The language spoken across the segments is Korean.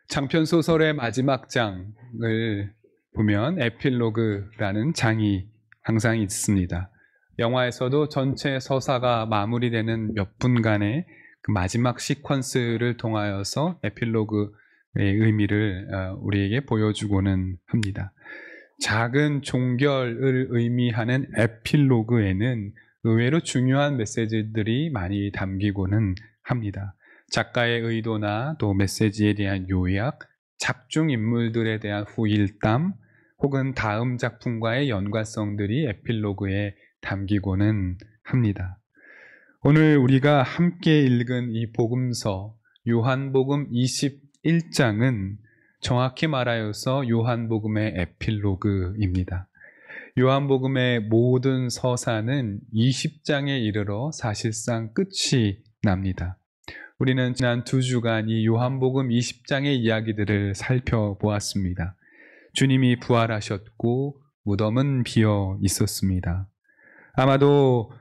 장편 소설의 마지막 장을 보면 에필로그라는 장이 항상 있습니다. 영화에서도 전체 서사가 마무리되는 몇 분간의 그 마지막 시퀀스를 통하여서 에필로그의 의미를 우리에게 보여주고는 합니다. 작은 종결을 의미하는 에필로그에는 의외로 중요한 메시지들이 많이 담기고는 합니다. 작가의 의도나 또 메시지에 대한 요약, 작중 인물들에 대한 후일담, 혹은 다음 작품과의 연관성들이 에필로그에 담기고는 합니다. 오늘 우리가 함께 읽은 이 복음서, 요한복음 21장은 정확히 말하여서 요한복음의 에필로그입니다. 요한복음의 모든 서사는 20장에 이르러 사실상 끝이 납니다. 우리는 지난 2주간 이 요한복음 20장의 이야기들을 살펴보았습니다. 주님이 부활하셨고 무덤은 비어 있었습니다. 아무도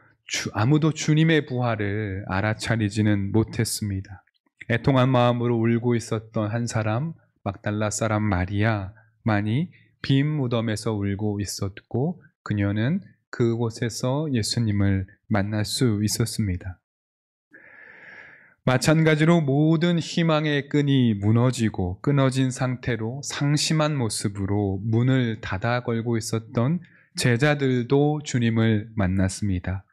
주님의 부활을 알아차리지는 못했습니다. 애통한 마음으로 울고 있었던 한 사람, 막달라 사람 마리아만이 빈 무덤에서 울고 있었고 그녀는 그곳에서 예수님을 만날 수 있었습니다. 마찬가지로 모든 희망의 끈이 무너지고 끊어진 상태로 상심한 모습으로 문을 닫아 걸고 있었던 제자들도 주님을 만났습니다.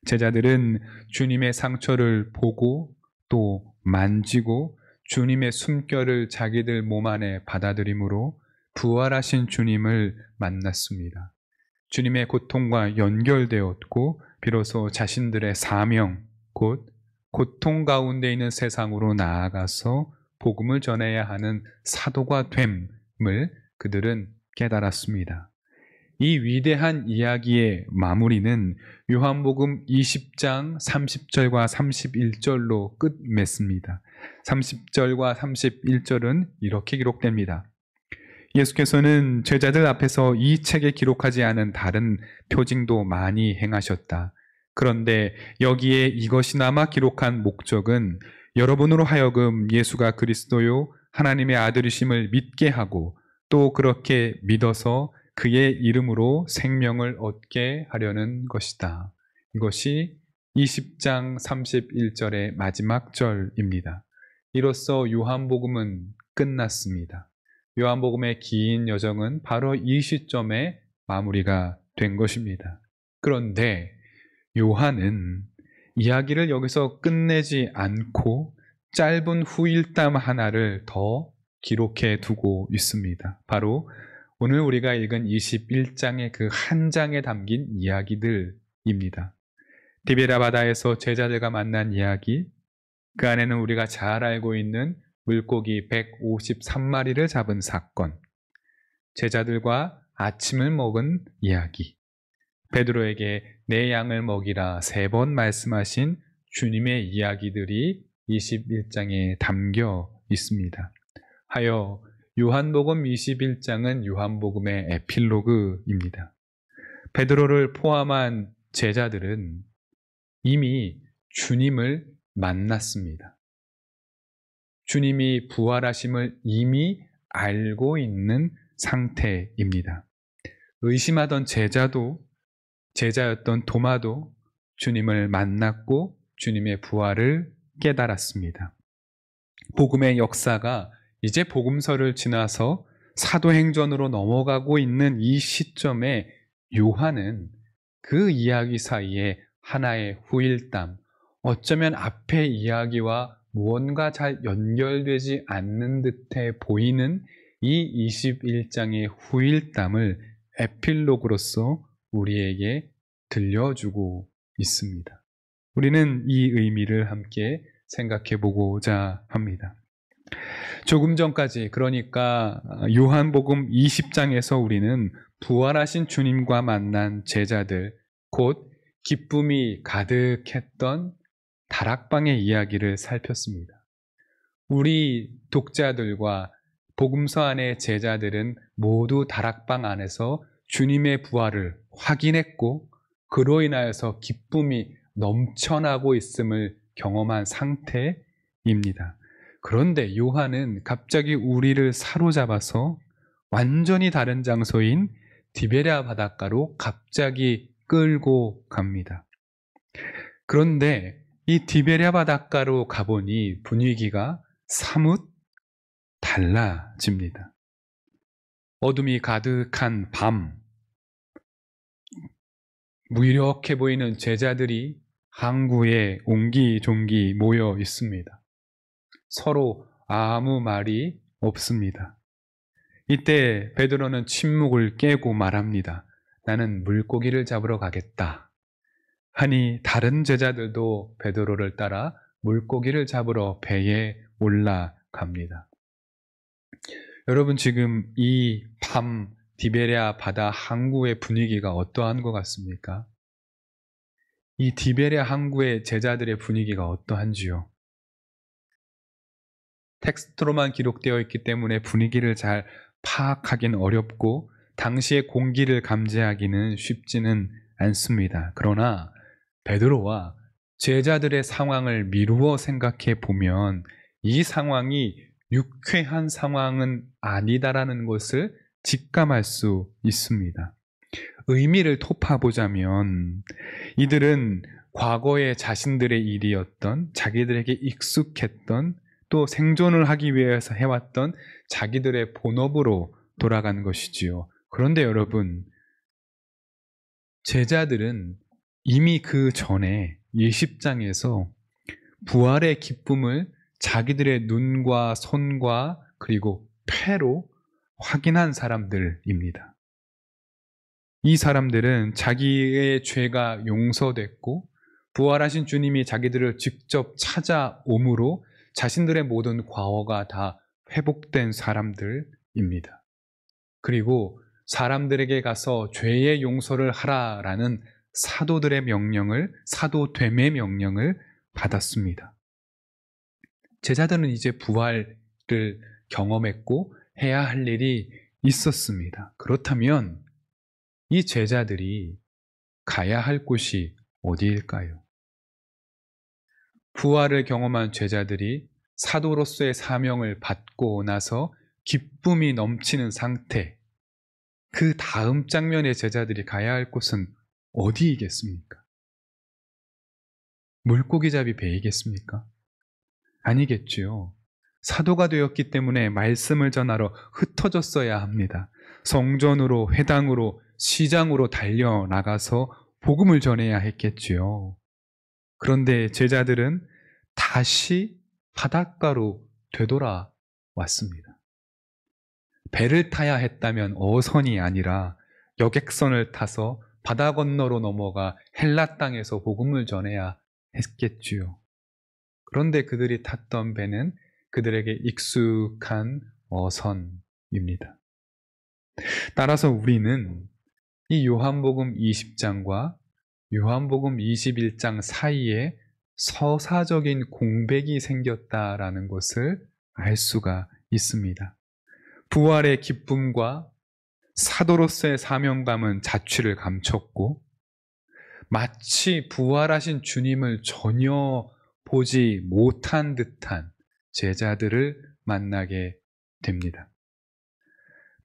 제자들은 주님의 상처를 보고 또 만지고 주님의 숨결을 자기들 몸 안에 받아들임으로 부활하신 주님을 만났습니다. 주님의 고통과 연결되었고 비로소 자신들의 사명, 곧 고통 가운데 있는 세상으로 나아가서 복음을 전해야 하는 사도가 됨을 그들은 깨달았습니다. 이 위대한 이야기의 마무리는 요한복음 20장 30절과 31절로 끝맺습니다. 30절과 31절은 이렇게 기록됩니다. 예수께서는 제자들 앞에서 이 책에 기록하지 않은 다른 표징도 많이 행하셨다. 그런데 여기에 이것이나마 기록한 목적은 여러분으로 하여금 예수가 그리스도요 하나님의 아들이심을 믿게 하고 또 그렇게 믿어서 그의 이름으로 생명을 얻게 하려는 것이다. 이것이 20장 31절의 마지막 절입니다. 이로써 요한복음은 끝났습니다. 요한복음의 긴 여정은 바로 이 시점에 마무리가 된 것입니다. 그런데 요한은 이야기를 여기서 끝내지 않고 짧은 후일담 하나를 더 기록해 두고 있습니다. 바로 오늘 우리가 읽은 21장의 그 한 장에 담긴 이야기들입니다. 디베라 바다에서 제자들과 만난 이야기, 그 안에는 우리가 잘 알고 있는 물고기 153마리를 잡은 사건, 제자들과 아침을 먹은 이야기, 베드로에게 내 양을 먹이라 3번 말씀하신 주님의 이야기들이 21장에 담겨 있습니다. 하여 요한복음 21장은 요한복음의 에필로그입니다. 베드로를 포함한 제자들은 이미 주님을 만났습니다. 주님이 부활하심을 이미 알고 있는 상태입니다. 의심하던 제자였던 도마도 주님을 만났고 주님의 부활을 깨달았습니다. 복음의 역사가 이제 복음서를 지나서 사도행전으로 넘어가고 있는 이 시점에 요한은 그 이야기 사이에 하나의 후일담, 어쩌면 앞의 이야기와 무언가 잘 연결되지 않는 듯해 보이는 이 21장의 후일담을 에필로그로서 우리에게 들려주고 있습니다. 우리는 이 의미를 함께 생각해 보고자 합니다. 조금 전까지, 그러니까 요한복음 20장에서 우리는 부활하신 주님과 만난 제자들, 곧 기쁨이 가득했던 다락방의 이야기를 살폈습니다. 우리 독자들과 복음서 안의 제자들은 모두 다락방 안에서 주님의 부활을 확인했고 그로 인하여서 기쁨이 넘쳐나고 있음을 경험한 상태입니다. 그런데 요한은 갑자기 우리를 사로잡아서 완전히 다른 장소인 디베랴 바닷가로 갑자기 끌고 갑니다. 그런데 이 디베랴 바닷가로 가보니 분위기가 사뭇 달라집니다. 어둠이 가득한 밤, 무기력해 보이는 제자들이 항구에 옹기종기 모여 있습니다. 서로 아무 말이 없습니다. 이때 베드로는 침묵을 깨고 말합니다. 나는 물고기를 잡으러 가겠다. 하니 다른 제자들도 베드로를 따라 물고기를 잡으러 배에 올라갑니다. 여러분, 지금 이 밤 디베랴 바다 항구의 분위기가 어떠한 것 같습니까? 이 디베랴 항구의 제자들의 분위기가 어떠한지요? 텍스트로만 기록되어 있기 때문에 분위기를 잘 파악하기는 어렵고 당시의 공기를 감지하기는 쉽지는 않습니다. 그러나 베드로와 제자들의 상황을 미루어 생각해 보면 이 상황이 유쾌한 상황은 아니다라는 것을 직감할 수 있습니다. 의미를 톱어보자면 이들은 과거의 자신들의 일이었던, 자기들에게 익숙했던, 또 생존을 하기 위해서 해왔던 자기들의 본업으로 돌아간 것이지요. 그런데 여러분, 제자들은 이미 그 전에 예십장에서 부활의 기쁨을 자기들의 눈과 손과 그리고 폐로 확인한 사람들입니다. 이 사람들은 자기의 죄가 용서됐고 부활하신 주님이 자기들을 직접 찾아옴으로 자신들의 모든 과거가 다 회복된 사람들입니다. 그리고 사람들에게 가서 죄의 용서를 하라라는 사도들의 명령을, 사도됨의 명령을 받았습니다. 제자들은 이제 부활을 경험했고 해야 할 일이 있었습니다. 그렇다면 이 제자들이 가야 할 곳이 어디일까요? 부활을 경험한 제자들이 사도로서의 사명을 받고 나서 기쁨이 넘치는 상태, 그 다음 장면의 제자들이 가야 할 곳은 어디이겠습니까? 물고기잡이 배이겠습니까? 아니겠지요. 사도가 되었기 때문에 말씀을 전하러 흩어졌어야 합니다. 성전으로, 회당으로, 시장으로 달려나가서 복음을 전해야 했겠지요. 그런데 제자들은 다시 바닷가로 되돌아왔습니다. 배를 타야 했다면 어선이 아니라 여객선을 타서 바다 건너로 넘어가 헬라 땅에서 복음을 전해야 했겠지요. 그런데 그들이 탔던 배는 그들에게 익숙한 어선입니다. 따라서 우리는 이 요한복음 20장과 요한복음 21장 사이에 서사적인 공백이 생겼다라는 것을 알 수가 있습니다. 부활의 기쁨과 사도로서의 사명감은 자취를 감췄고 마치 부활하신 주님을 전혀 보지 못한 듯한 제자들을 만나게 됩니다.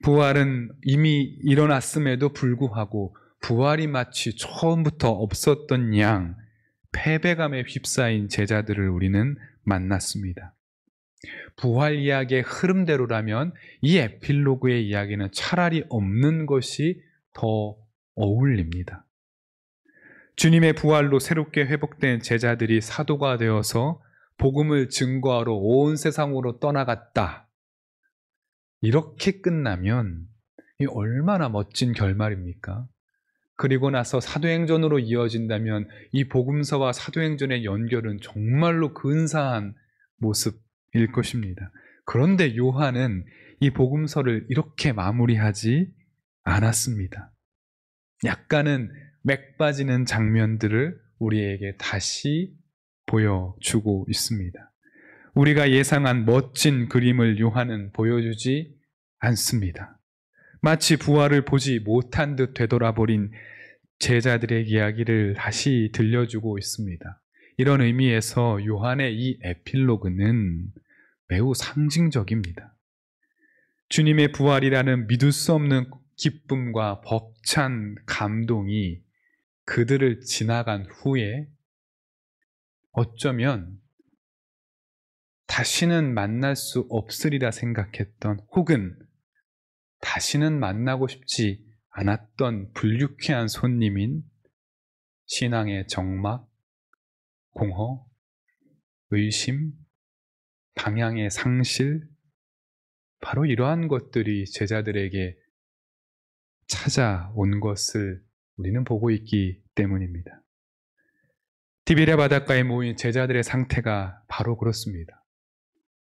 부활은 이미 일어났음에도 불구하고 부활이 마치 처음부터 없었던 양 패배감에 휩싸인 제자들을 우리는 만났습니다. 부활 이야기의 흐름대로라면 이 에필로그의 이야기는 차라리 없는 것이 더 어울립니다. 주님의 부활로 새롭게 회복된 제자들이 사도가 되어서 복음을 증거하러 온 세상으로 떠나갔다. 이렇게 끝나면 이 얼마나 멋진 결말입니까? 그리고 나서 사도행전으로 이어진다면 이 복음서와 사도행전의 연결은 정말로 근사한 모습일 것입니다. 그런데 요한은 이 복음서를 이렇게 마무리하지 않았습니다. 약간은 맥 빠지는 장면들을 우리에게 다시 보여주고 있습니다. 우리가 예상한 멋진 그림을 요한은 보여주지 않습니다. 마치 부활을 보지 못한 듯 되돌아버린 제자들의 이야기를 다시 들려주고 있습니다. 이런 의미에서 요한의 이 에필로그는 매우 상징적입니다. 주님의 부활이라는 믿을 수 없는 기쁨과 벅찬 감동이 그들을 지나간 후에 어쩌면 다시는 만날 수 없으리라 생각했던, 혹은 다시는 만나고 싶지 않았던 불유쾌한 손님인 신앙의 정막, 공허, 의심, 방향의 상실, 바로 이러한 것들이 제자들에게 찾아온 것을 우리는 보고 있기 때문입니다. 디베랴 바닷가에 모인 제자들의 상태가 바로 그렇습니다.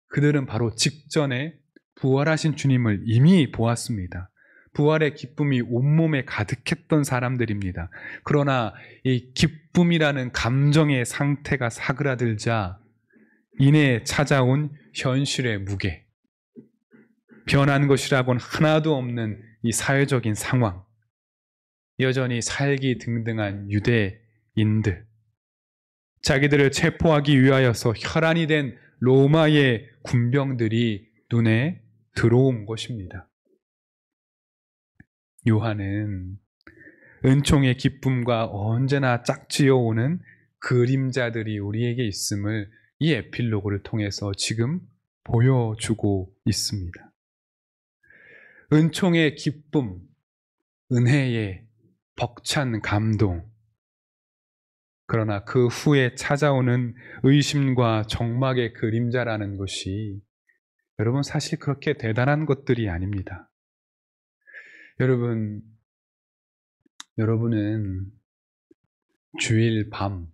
그들은 바로 직전에 부활하신 주님을 이미 보았습니다. 부활의 기쁨이 온몸에 가득했던 사람들입니다. 그러나 이 기쁨이라는 감정의 상태가 사그라들자 이내 찾아온 현실의 무게, 변한 것이라고는 하나도 없는 이 사회적인 상황, 여전히 살기 등등한 유대인들, 자기들을 체포하기 위하여서 혈안이 된 로마의 군병들이 눈에 들어온 것입니다. 요한은 은총의 기쁨과 언제나 짝지어오는 그림자들이 우리에게 있음을 이 에필로그를 통해서 지금 보여주고 있습니다. 은총의 기쁨, 은혜의 벅찬 감동, 그러나 그 후에 찾아오는 의심과 정막의 그림자라는 것이 여러분 사실 그렇게 대단한 것들이 아닙니다. 여러분은 주일 밤,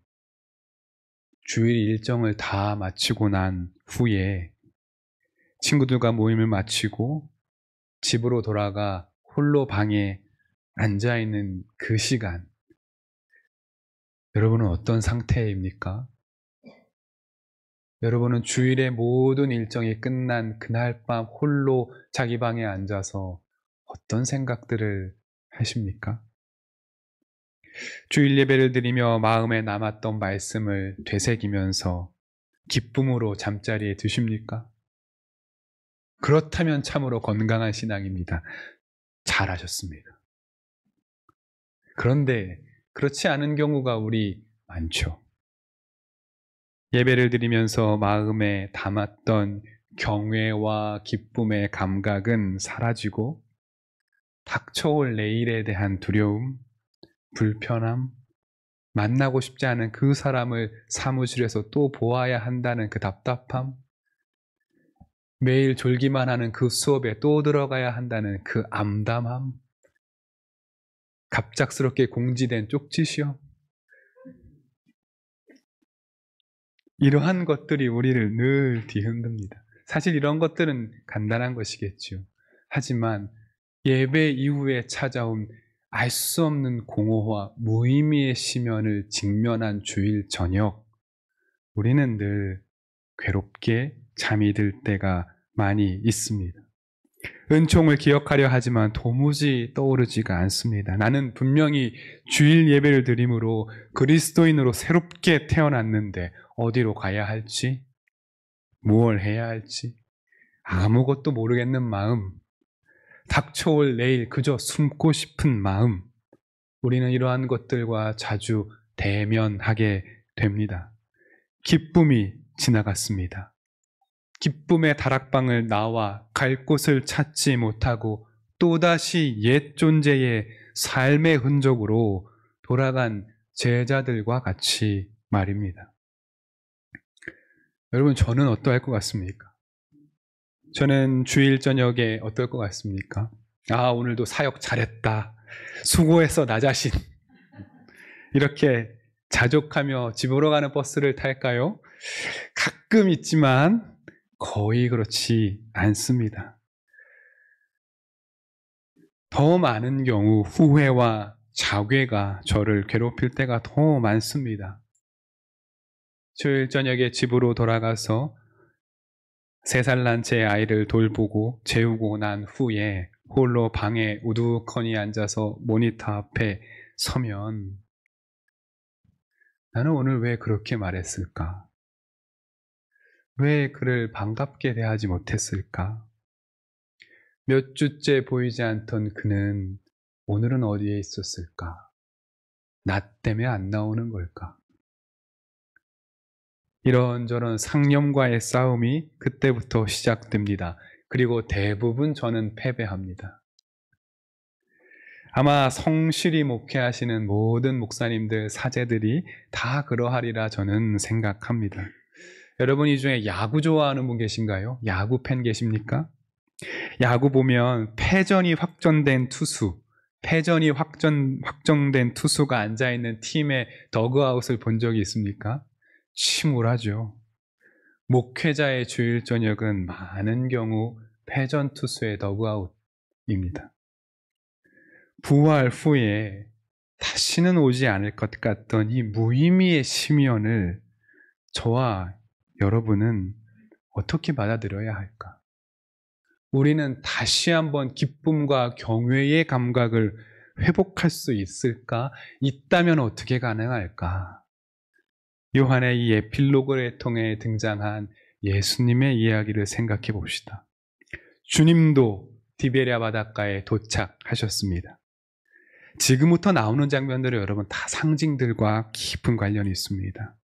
주일 일정을 다 마치고 난 후에 친구들과 모임을 마치고 집으로 돌아가 홀로 방에 앉아있는 그 시간, 여러분은 어떤 상태입니까? 여러분은 주일의 모든 일정이 끝난 그날 밤 홀로 자기 방에 앉아서 어떤 생각들을 하십니까? 주일 예배를 드리며 마음에 남았던 말씀을 되새기면서 기쁨으로 잠자리에 드십니까? 그렇다면 참으로 건강한 신앙입니다. 잘하셨습니다. 그런데 그렇지 않은 경우가 우리 많죠. 예배를 드리면서 마음에 담았던 경외와 기쁨의 감각은 사라지고 닥쳐올 내일에 대한 두려움, 불편함, 만나고 싶지 않은 그 사람을 사무실에서 또 보아야 한다는 그 답답함, 매일 졸기만 하는 그 수업에 또 들어가야 한다는 그 암담함, 갑작스럽게 공지된 쪽지시험, 이러한 것들이 우리를 늘 뒤흔듭니다. 사실 이런 것들은 간단한 것이겠죠. 하지만 예배 이후에 찾아온 알 수 없는 공허와 무의미의 시면을 직면한 주일 저녁, 우리는 늘 괴롭게 잠이 들 때가 많이 있습니다. 은총을 기억하려 하지만 도무지 떠오르지가 않습니다. 나는 분명히 주일 예배를 드림으로 그리스도인으로 새롭게 태어났는데 어디로 가야 할지, 무엇을 해야 할지 아무것도 모르겠는 마음, 닥쳐올 내일 그저 숨고 싶은 마음, 우리는 이러한 것들과 자주 대면하게 됩니다. 기쁨이 지나갔습니다. 기쁨의 다락방을 나와 갈 곳을 찾지 못하고 또다시 옛 존재의 삶의 흔적으로 돌아간 제자들과 같이 말입니다. 여러분, 저는 어떠할 것 같습니까? 저는 주일 저녁에 어떨 것 같습니까? 아, 오늘도 사역 잘했다. 수고했어, 나 자신. 이렇게 자족하며 집으로 가는 버스를 탈까요? 가끔 있지만 거의 그렇지 않습니다. 더 많은 경우 후회와 자괴가 저를 괴롭힐 때가 더 많습니다. 주일 저녁에 집으로 돌아가서 3살 난 제 아이를 돌보고 재우고 난 후에 홀로 방에 우두커니 앉아서 모니터 앞에 서면 나는 오늘 왜 그렇게 말했을까? 왜 그를 반갑게 대하지 못했을까? 몇 주째 보이지 않던 그는 오늘은 어디에 있었을까? 나 때문에 안 나오는 걸까? 이런저런 상념과의 싸움이 그때부터 시작됩니다. 그리고 대부분 저는 패배합니다. 아마 성실히 목회하시는 모든 목사님들, 사제들이 다 그러하리라 저는 생각합니다. 여러분 이 중에 야구 좋아하는 분 계신가요? 야구 팬 계십니까? 야구 보면 패전이 확정된 투수가 앉아있는 팀의 더그아웃을 본 적이 있습니까? 침울하죠. 목회자의 주일 저녁은 많은 경우 패전 투수의 더그아웃입니다. 부활 후에 다시는 오지 않을 것 같던 이 무의미의 심연을 저와 여러분은 어떻게 받아들여야 할까? 우리는 다시 한번 기쁨과 경외의 감각을 회복할 수 있을까? 있다면 어떻게 가능할까? 요한의 이 에필로그를 통해 등장한 예수님의 이야기를 생각해 봅시다. 주님도 디베랴 바닷가에 도착하셨습니다. 지금부터 나오는 장면들은 여러분 다 상징들과 깊은 관련이 있습니다.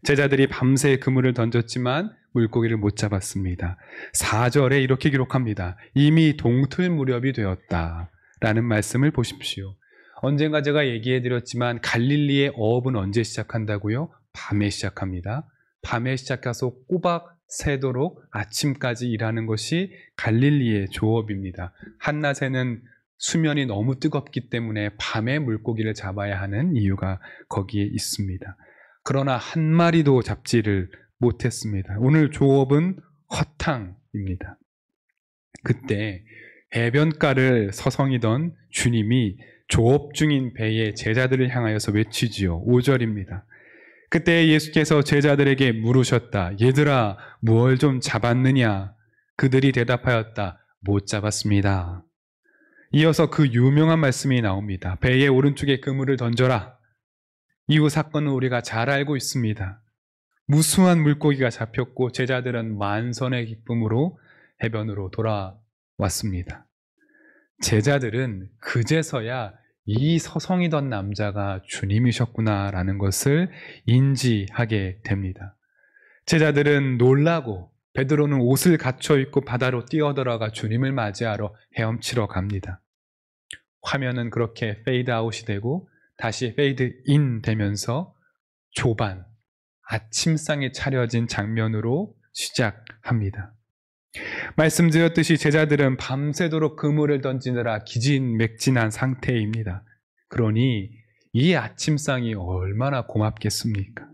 제자들이 밤새 그물을 던졌지만 물고기를 못 잡았습니다. 4절에 이렇게 기록합니다. 이미 동틀 무렵이 되었다 라는 말씀을 보십시오. 언젠가 제가 얘기해 드렸지만 갈릴리의 어업은 언제 시작한다고요? 밤에 시작합니다. 밤에 시작해서 꼬박 새도록 아침까지 일하는 것이 갈릴리의 조업입니다. 한낮에는 수면이 너무 뜨겁기 때문에 밤에 물고기를 잡아야 하는 이유가 거기에 있습니다. 그러나 한 마리도 잡지를 못했습니다. 오늘 조업은 허탕입니다. 그때 해변가를 서성이던 주님이 조업 중인 배의 제자들을 향하여서 외치지요. 5절입니다. 그때 예수께서 제자들에게 물으셨다. 얘들아, 무얼 좀 잡았느냐? 그들이 대답하였다. 못 잡았습니다. 이어서 그 유명한 말씀이 나옵니다. 배의 오른쪽에 그물을 던져라. 이후 사건은 우리가 잘 알고 있습니다. 무수한 물고기가 잡혔고 제자들은 만선의 기쁨으로 해변으로 돌아왔습니다. 제자들은 그제서야 이 서성이던 남자가 주님이셨구나라는 것을 인지하게 됩니다. 제자들은 놀라고 베드로는 옷을 갖춰 입고 바다로 뛰어들어가 주님을 맞이하러 헤엄치러 갑니다. 화면은 그렇게 페이드 아웃이 되고 다시 페이드 인 되면서 조반, 아침상이 차려진 장면으로 시작합니다. 말씀드렸듯이 제자들은 밤새도록 그물을 던지느라 기진맥진한 상태입니다. 그러니 이 아침상이 얼마나 고맙겠습니까?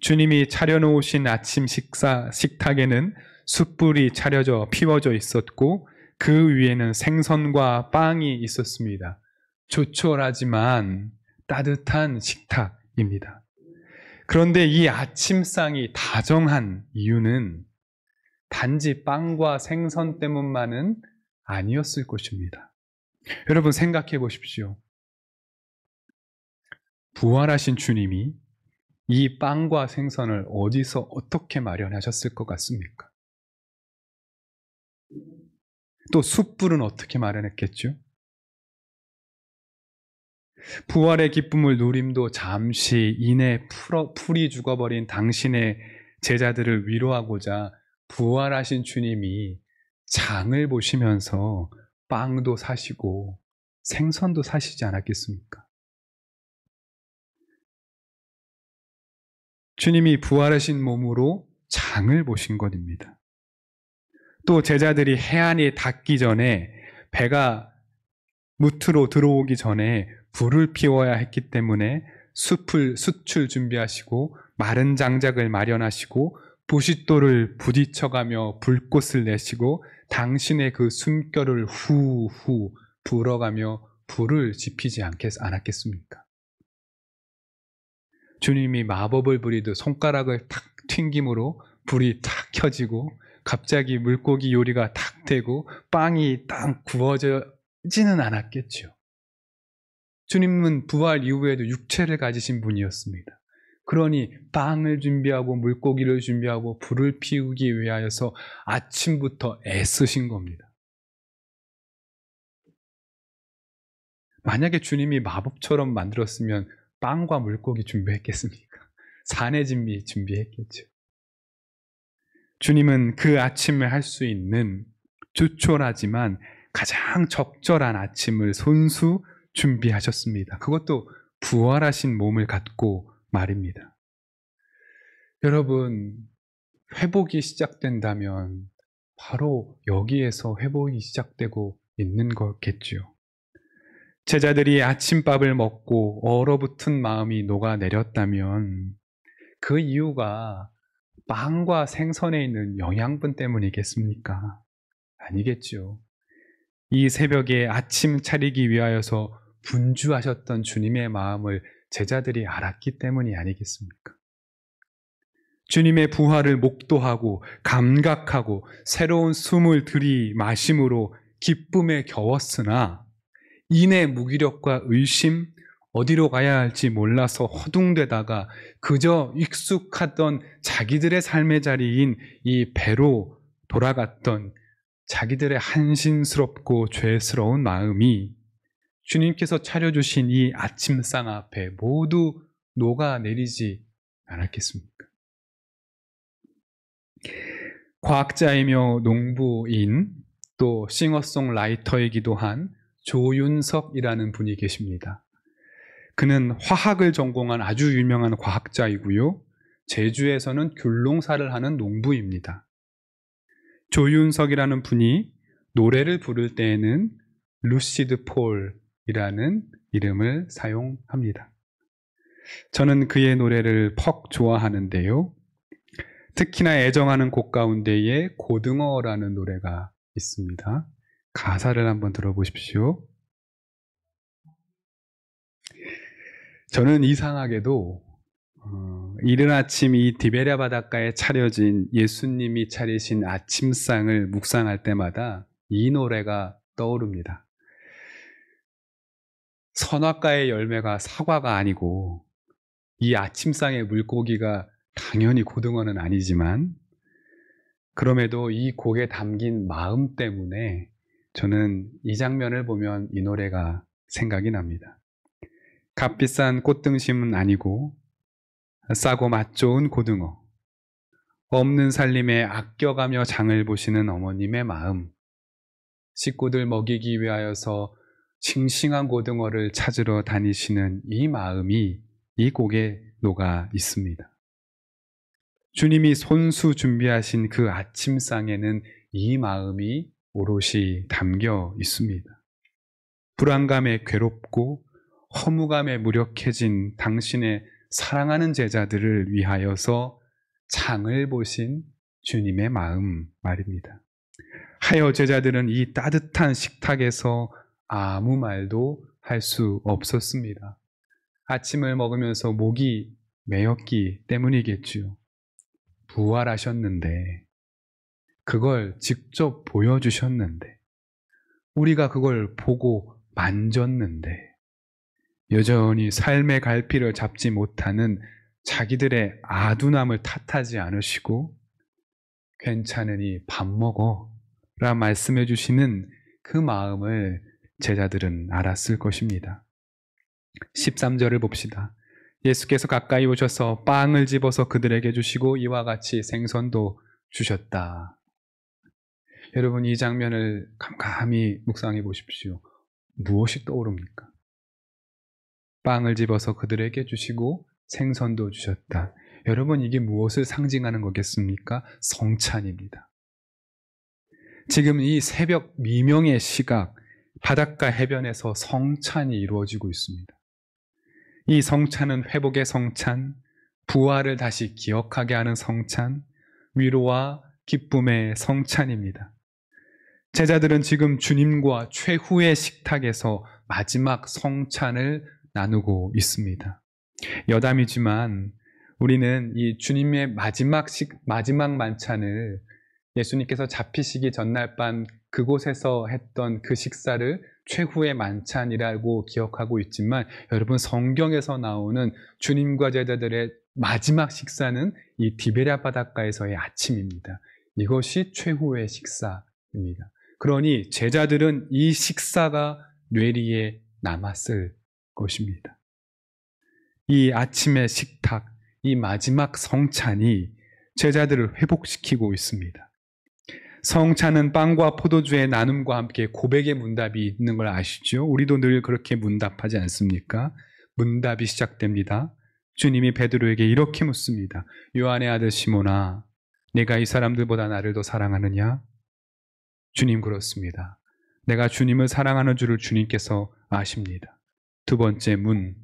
주님이 차려놓으신 아침 식탁에는 숯불이 차려져 피워져 있었고 그 위에는 생선과 빵이 있었습니다. 조촐하지만 따뜻한 식탁입니다. 그런데 이 아침상이 다정한 이유는 단지 빵과 생선 때문만은 아니었을 것입니다. 여러분 생각해 보십시오. 부활하신 주님이 이 빵과 생선을 어디서 어떻게 마련하셨을 것 같습니까? 또 숯불은 어떻게 마련했겠죠? 부활의 기쁨을 누림도 잠시 이내 풀이 죽어버린 당신의 제자들을 위로하고자 부활하신 주님이 장을 보시면서 빵도 사시고 생선도 사시지 않았겠습니까? 주님이 부활하신 몸으로 장을 보신 것입니다. 또 제자들이 해안이 닿기 전에 배가 무트로 들어오기 전에 불을 피워야 했기 때문에 숯을 준비하시고 마른 장작을 마련하시고 부싯돌을 부딪혀가며 불꽃을 내시고 당신의 그 숨결을 후후 불어가며 불을 지피지 않았겠습니까? 주님이 마법을 부리듯 손가락을 탁 튕김으로 불이 탁 켜지고 갑자기 물고기 요리가 탁 되고 빵이 딱 구워지지는 않았겠죠. 주님은 부활 이후에도 육체를 가지신 분이었습니다. 그러니 빵을 준비하고 물고기를 준비하고 불을 피우기 위하여서 아침부터 애쓰신 겁니다. 만약에 주님이 마법처럼 만들었으면 빵과 물고기 준비했겠습니까? 사내진미 준비했겠죠. 주님은 그 아침을 할 수 있는 조촐하지만 가장 적절한 아침을 손수 준비하셨습니다. 그것도 부활하신 몸을 갖고 말입니다. 여러분, 회복이 시작된다면 바로 여기에서 회복이 시작되고 있는 거겠죠. 제자들이 아침밥을 먹고 얼어붙은 마음이 녹아내렸다면 그 이유가 빵과 생선에 있는 영양분 때문이겠습니까? 아니겠죠. 이 새벽에 아침 차리기 위하여서 분주하셨던 주님의 마음을 제자들이 알았기 때문이 아니겠습니까? 주님의 부활을 목도하고 감각하고 새로운 숨을 들이마심으로 기쁨에 겨웠으나 인의 무기력과 의심, 어디로 가야 할지 몰라서 허둥대다가 그저 익숙하던 자기들의 삶의 자리인 이 배로 돌아갔던 자기들의 한심스럽고 죄스러운 마음이 주님께서 차려주신 이 아침상 앞에 모두 녹아내리지 않았겠습니까? 과학자이며 농부인 또 싱어송라이터이기도 한 조윤석이라는 분이 계십니다. 그는 화학을 전공한 아주 유명한 과학자이고요. 제주에서는 귤농사를 하는 농부입니다. 조윤석이라는 분이 노래를 부를 때에는 루시드 폴이라는 이름을 사용합니다. 저는 그의 노래를 퍽 좋아하는데요. 특히나 애정하는 곡 가운데에 고등어라는 노래가 있습니다. 가사를 한번 들어보십시오. 저는 이상하게도 이른 아침 이 디베랴 바닷가에 차려진 예수님이 차리신 아침상을 묵상할 때마다 이 노래가 떠오릅니다. 선악과의 열매가 사과가 아니고 이 아침상의 물고기가 당연히 고등어는 아니지만 그럼에도 이 곡에 담긴 마음 때문에 저는 이 장면을 보면 이 노래가 생각이 납니다. 값비싼 꽃등심은 아니고 싸고 맛 좋은 고등어, 없는 살림에 아껴가며 장을 보시는 어머님의 마음, 식구들 먹이기 위하여서 싱싱한 고등어를 찾으러 다니시는 이 마음이 이 곡에 녹아 있습니다. 주님이 손수 준비하신 그 아침상에는 이 마음이 오롯이 담겨 있습니다. 불안감에 괴롭고 허무감에 무력해진 당신의 사랑하는 제자들을 위하여서 장을 보신 주님의 마음 말입니다. 하여 제자들은 이 따뜻한 식탁에서 아무 말도 할 수 없었습니다. 아침을 먹으면서 목이 메었기 때문이겠지요. 부활하셨는데, 그걸 직접 보여주셨는데, 우리가 그걸 보고 만졌는데, 여전히 삶의 갈피를 잡지 못하는 자기들의 아둔함을 탓하지 않으시고 괜찮으니 밥 먹어 라 말씀해 주시는 그 마음을 제자들은 알았을 것입니다. 13절을 봅시다. 예수께서 가까이 오셔서 빵을 집어서 그들에게 주시고 이와 같이 생선도 주셨다. 여러분, 이 장면을 감감히 묵상해 보십시오. 무엇이 떠오릅니까? 빵을 집어서 그들에게 주시고 생선도 주셨다. 여러분, 이게 무엇을 상징하는 거겠습니까? 성찬입니다. 지금 이 새벽 미명의 시각, 바닷가 해변에서 성찬이 이루어지고 있습니다. 이 성찬은 회복의 성찬, 부활을 다시 기억하게 하는 성찬, 위로와 기쁨의 성찬입니다. 제자들은 지금 주님과 최후의 식탁에서 마지막 성찬을 나누고 있습니다. 여담이지만 우리는 이 주님의 마지막 만찬을 예수님께서 잡히시기 전날 밤 그곳에서 했던 그 식사를 최후의 만찬이라고 기억하고 있지만 여러분, 성경에서 나오는 주님과 제자들의 마지막 식사는 이 디베랴 바닷가에서의 아침입니다. 이것이 최후의 식사입니다. 그러니 제자들은 이 식사가 뇌리에 남았을 것입니다. 이 아침의 식탁, 이 마지막 성찬이 제자들을 회복시키고 있습니다. 성찬은 빵과 포도주의 나눔과 함께 고백의 문답이 있는 걸 아시죠? 우리도 늘 그렇게 문답하지 않습니까? 문답이 시작됩니다. 주님이 베드로에게 이렇게 묻습니다. 요한의 아들 시몬아, 내가 이 사람들보다 나를 더 사랑하느냐? 주님 그렇습니다. 내가 주님을 사랑하는 줄을 주님께서 아십니다. 두 번째 문,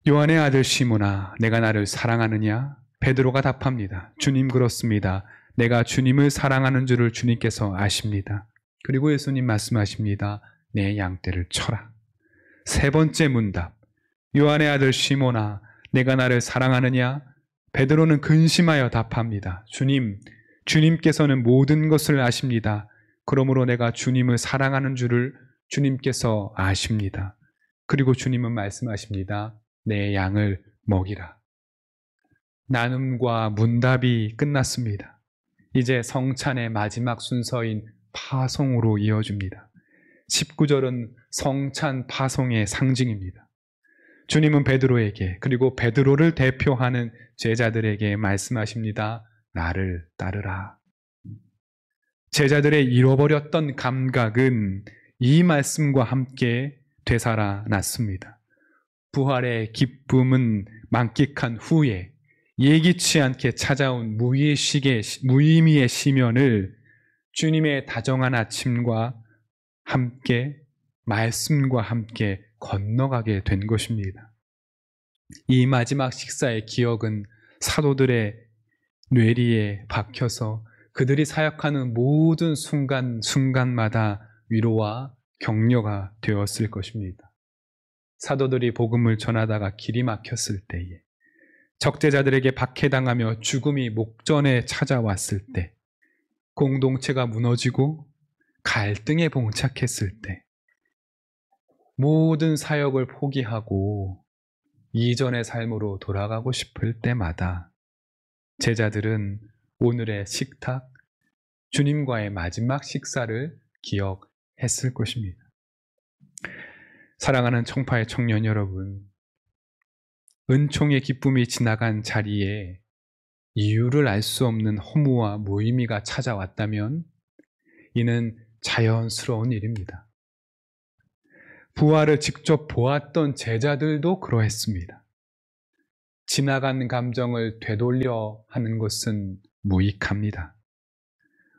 요한의 아들 시몬아, 내가 나를 사랑하느냐? 베드로가 답합니다. 주님 그렇습니다. 내가 주님을 사랑하는 줄을 주님께서 아십니다. 그리고 예수님 말씀하십니다. 내 양떼를 쳐라. 세 번째 문답, 요한의 아들 시몬아, 내가 나를 사랑하느냐? 베드로는 근심하여 답합니다. 주님께서는 모든 것을 아십니다. 그러므로 내가 주님을 사랑하는 줄을 주님께서 아십니다. 그리고 주님은 말씀하십니다. 내 양을 먹이라. 나눔과 문답이 끝났습니다. 이제 성찬의 마지막 순서인 파송으로 이어집니다. 19절은 성찬 파송의 상징입니다. 주님은 베드로에게 그리고 베드로를 대표하는 제자들에게 말씀하십니다. 나를 따르라. 제자들의 잃어버렸던 감각은 이 말씀과 함께 되살아났습니다. 부활의 기쁨은 만끽한 후에 예기치 않게 찾아온 무의미의 시면을 주님의 다정한 아침과 함께 말씀과 함께 건너가게 된 것입니다. 이 마지막 식사의 기억은 사도들의 뇌리에 박혀서 그들이 사역하는 모든 순간마다 위로와 격려가 되었을 것입니다. 사도들이 복음을 전하다가 길이 막혔을 때에, 적대자들에게 박해당하며 죽음이 목전에 찾아왔을 때, 공동체가 무너지고 갈등에 봉착했을 때, 모든 사역을 포기하고 이전의 삶으로 돌아가고 싶을 때마다 제자들은 오늘의 식탁, 주님과의 마지막 식사를 기억했을 것입니다. 사랑하는 청파의 청년 여러분, 은총의 기쁨이 지나간 자리에 이유를 알 수 없는 허무와 무의미가 찾아왔다면 이는 자연스러운 일입니다. 부활을 직접 보았던 제자들도 그러했습니다. 지나간 감정을 되돌려 하는 것은 무익합니다.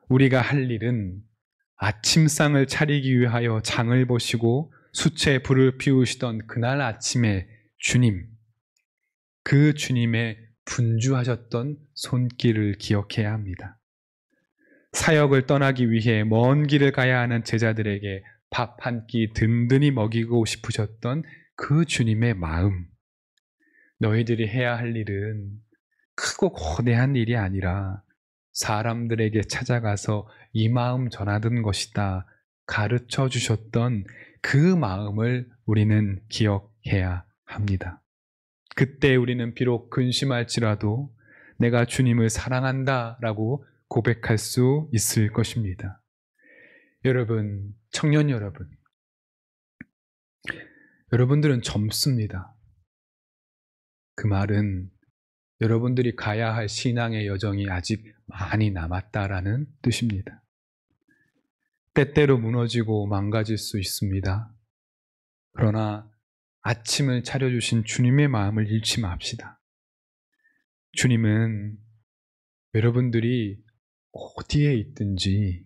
우리가 할 일은 아침상을 차리기 위하여 장을 보시고 수채에 불을 피우시던 그날 아침에 주님, 그 주님의 분주하셨던 손길을 기억해야 합니다. 사역을 떠나기 위해 먼 길을 가야 하는 제자들에게 밥 한 끼 든든히 먹이고 싶으셨던 그 주님의 마음, 너희들이 해야 할 일은 크고 거대한 일이 아니라 사람들에게 찾아가서 이 마음 전하던 것이다 가르쳐 주셨던 그 마음을 우리는 기억해야 합니다. 그때 우리는 비록 근심할지라도 내가 주님을 사랑한다 라고 고백할 수 있을 것입니다. 여러분, 청년 여러분, 여러분들은 젊습니다. 그 말은 여러분들이 가야 할 신앙의 여정이 아직 많이 남았다라는 뜻입니다. 때때로 무너지고 망가질 수 있습니다. 그러나 아침을 차려주신 주님의 마음을 잃지 맙시다. 주님은 여러분들이 어디에 있든지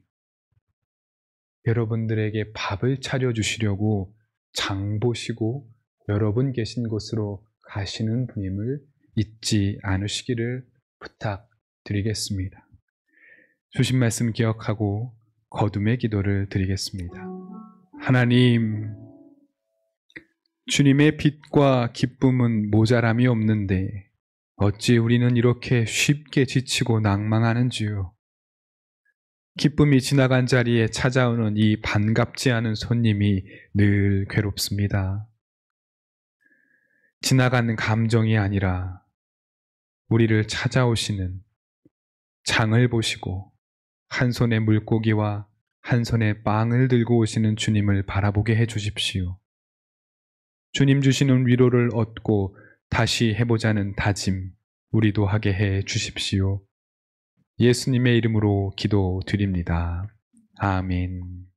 여러분들에게 밥을 차려주시려고 장 보시고 여러분 계신 곳으로 가시는 분임을 잊지 않으시기를 부탁드리겠습니다. 주신 말씀 기억하고 거듭의 기도를 드리겠습니다. 하나님, 주님의 빛과 기쁨은 모자람이 없는데 어찌 우리는 이렇게 쉽게 지치고 낭망하는지요. 기쁨이 지나간 자리에 찾아오는 이 반갑지 않은 손님이 늘 괴롭습니다. 지나가는 감정이 아니라 우리를 찾아오시는 장을 보시고 한 손에 물고기와 한 손에 빵을 들고 오시는 주님을 바라보게 해 주십시오. 주님 주시는 위로를 얻고 다시 해보자는 다짐 우리도 하게 해 주십시오. 예수님의 이름으로 기도드립니다. 아멘.